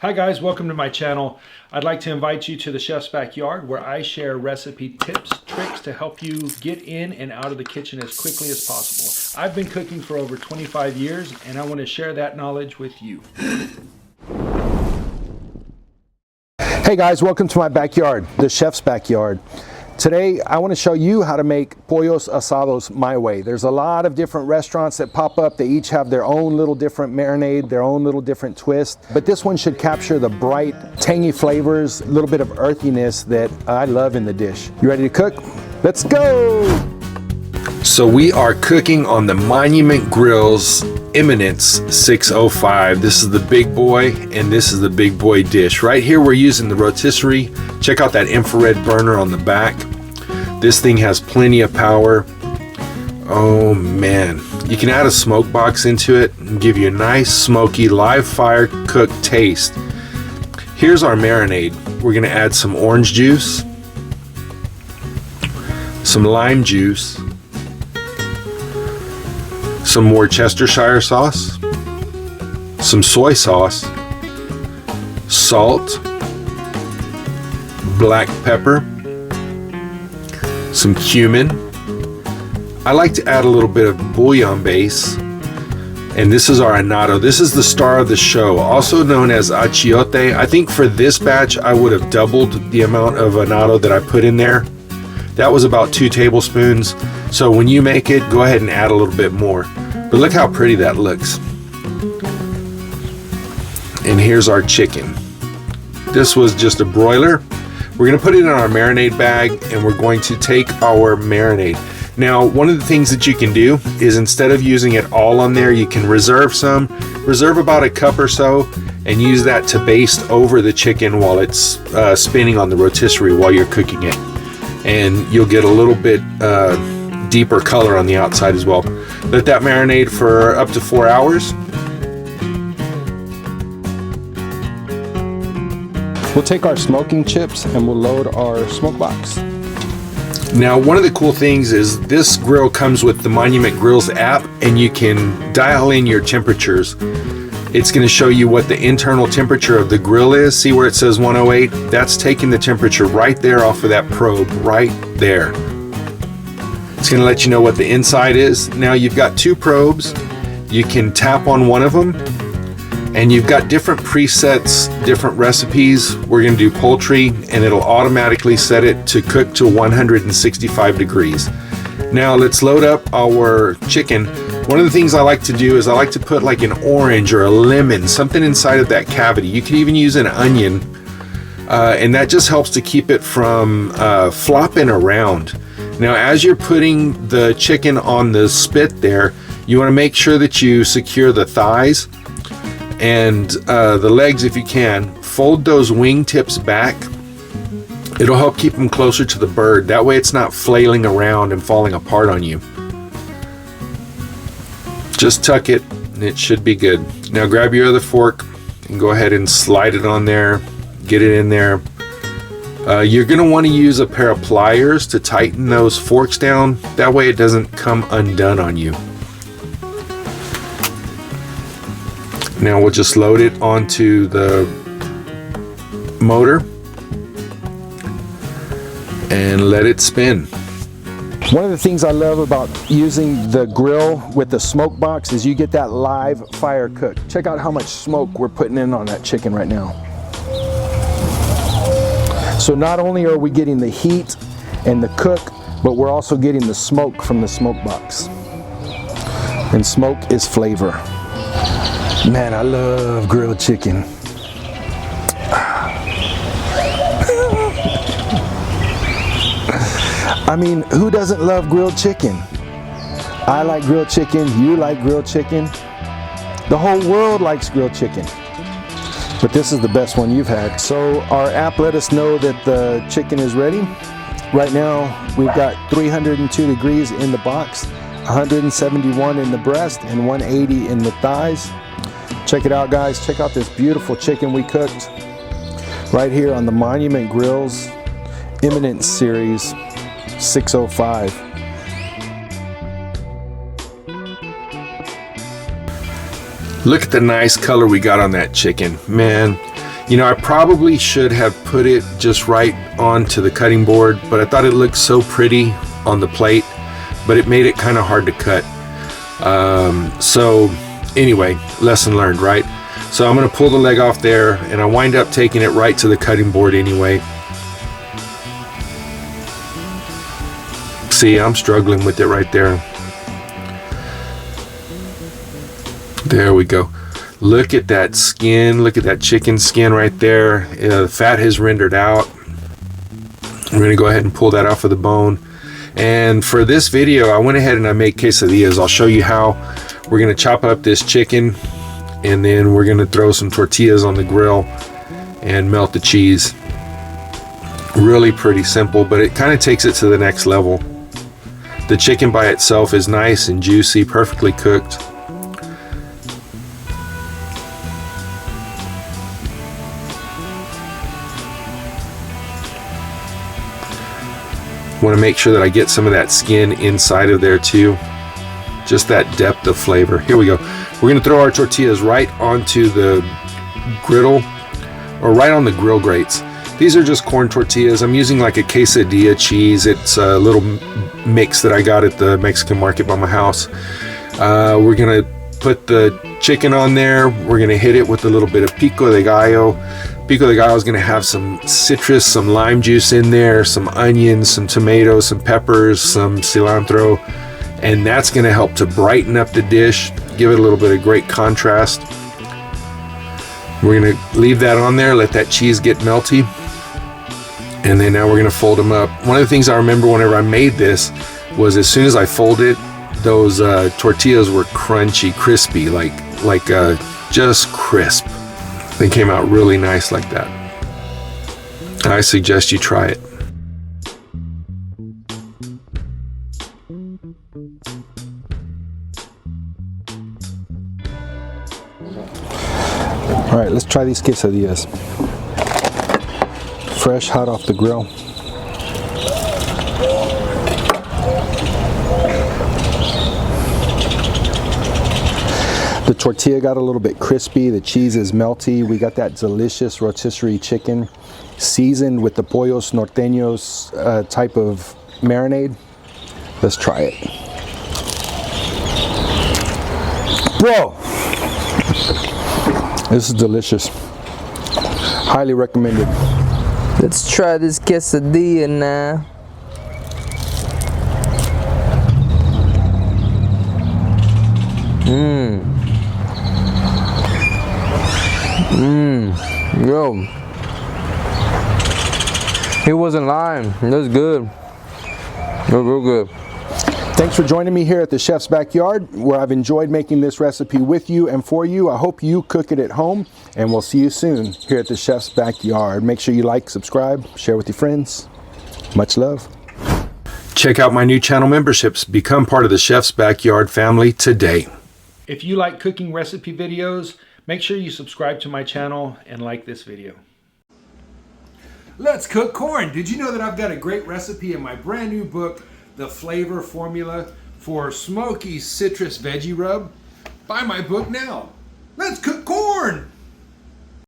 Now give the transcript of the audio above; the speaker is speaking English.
Hi guys, welcome to my channel. I'd like to invite you to the Chef's Backyard where I share recipe tips, tricks to help you get in and out of the kitchen as quickly as possible. I've been cooking for over 25 years and I want to share that knowledge with you. Hey guys, welcome to my backyard, the Chef's Backyard. Today I want to show you how to make Pollos Asados my way. There's a lot of different restaurants that pop up. They each have their own little different marinade, their own little different twist. But this one should capture the bright, tangy flavors, a little bit of earthiness that I love in the dish. You ready to cook? Let's go! So we are cooking on the Monument Grill's Eminence 605. This is the big boy and this is the big boy dish. Right here we're using the Rotisserie. Check out that infrared burner on the back. This thing has plenty of power. Oh man, you can add a smoke box into it and give you a nice smoky live fire cooked taste. Here's our marinade. We're gonna add some orange juice, some lime juice, some more Worcestershire sauce, some soy sauce, salt, black pepper, some cumin. I like to add a little bit of bouillon base, and this is our annatto. This is the star of the show, also known as achiote. I think for this batch I would have doubled the amount of annatto that I put in there. That was about 2 tablespoons. So when you make it, go ahead and add a little bit more. But look how pretty that looks. And here's our chicken. This was just a broiler. We're gonna put it in our marinade bag and we're going to take our marinade. Now, one of the things that you can do is instead of using it all on there, you can reserve some. Reserve about a cup or so and use that to baste over the chicken while it's spinning on the rotisserie while you're cooking it. And you'll get a little bit deeper color on the outside as well. Let that marinate for up to 4 hours. We'll take our smoking chips and we'll load our smoke box. Now, one of the cool things is this grill comes with the Monument Grill's app and you can dial in your temperatures. It's going to show you what the internal temperature of the grill is. See where it says 108? That's taking the temperature right there off of that probe, right there. It's going to let you know what the inside is. Now you've got 2 probes. You can tap on one of them and you've got different presets, different recipes. We're going to do poultry and it'll automatically set it to cook to 165 degrees. Now let's load up our chicken. One of the things I like to do is I like to put like an orange or a lemon, something inside of that cavity. You can even use an onion, and that just helps to keep it from flopping around. Now, as you're putting the chicken on the spit there, you want to make sure that you secure the thighs and the legs if you can. Fold those wing tips back. It'll help keep them closer to the bird. That way it's not flailing around and falling apart on you. Just tuck it and it should be good. Now grab your other fork and go ahead and slide it on there. Get it in there. You're going to want to use a pair of pliers to tighten those forks down. That way it doesn't come undone on you. Now we'll just load it onto the motor and let it spin. One of the things I love about using the grill with the smoke box is you get that live fire cook. Check out how much smoke we're putting in on that chicken right now. So not only are we getting the heat and the cook, but we're also getting the smoke from the smoke box. And smoke is flavor. Man, I love grilled chicken. I mean, who doesn't love grilled chicken? I like grilled chicken, you like grilled chicken. The whole world likes grilled chicken. But this is the best one you've had. So our app let us know that the chicken is ready. Right now, we've got 302 degrees in the box, 171 in the breast, and 180 in the thighs. Check it out, guys. Check out this beautiful chicken we cooked right here on the Monument Grill's Eminence Series 605. Look at the nice color we got on that chicken. Man, You know, I probably should have put it just right onto the cutting board, but I thought it looked so pretty on the plate, but it made it kind of hard to cut. So anyway, lesson learned, right? So I'm gonna pull the leg off there, and I wind up taking it right to the cutting board anyway. See, I'm struggling with it right there. There we go. Look at that skin. Look at that chicken skin right there. The fat has rendered out. I'm gonna go ahead and pull that off of the bone. And for this video, I went ahead and I made quesadillas. I'll show you how. We're gonna chop up this chicken, and then we're gonna throw some tortillas on the grill and melt the cheese. Really pretty simple, but it kind of takes it to the next level. The chicken by itself is nice and juicy, perfectly cooked. Want to make sure that I get some of that skin inside of there too. Just that depth of flavor. Here we go. We're going to throw our tortillas right onto the griddle, or right on the grill grates. These are just corn tortillas. I'm using like a quesadilla cheese. It's a little mix that I got at the Mexican market by my house. We're going to put the chicken on there. We're going to hit it with a little bit of pico de gallo. Pico de gallo is going to have some citrus, some lime juice in there, some onions, some tomatoes, some peppers, some cilantro, and that's going to help to brighten up the dish, give it a little bit of great contrast. We're going to leave that on there, let that cheese get melty, and then now we're going to fold them up. One of the things I remember whenever I made this was as soon as I folded, those tortillas were crunchy, crispy, like just crisp. They came out really nice like that. I suggest you try it. All right, let's try these quesadillas. Fresh, hot off the grill. The tortilla got a little bit crispy, the cheese is melty. We got that delicious rotisserie chicken seasoned with the Pollos Norteños type of marinade. Let's try it. Bro, this is delicious. Highly recommended. Let's try this quesadilla now. Yo, he wasn't lying. That's good. That's real good. Thanks for joining me here at the Chef's Backyard, where I've enjoyed making this recipe with you and for you. I hope you cook it at home, and we'll see you soon here at the Chef's Backyard. Make sure you like, subscribe, share with your friends. Much love. Check out my new channel memberships. Become part of the Chef's Backyard family today. If you like cooking recipe videos, make sure you subscribe to my channel and like this video. Let's cook corn. Did you know that I've got a great recipe in my brand new book, The Flavor Formula for Smoky Citrus Veggie Rub? Buy my book now. Let's cook corn.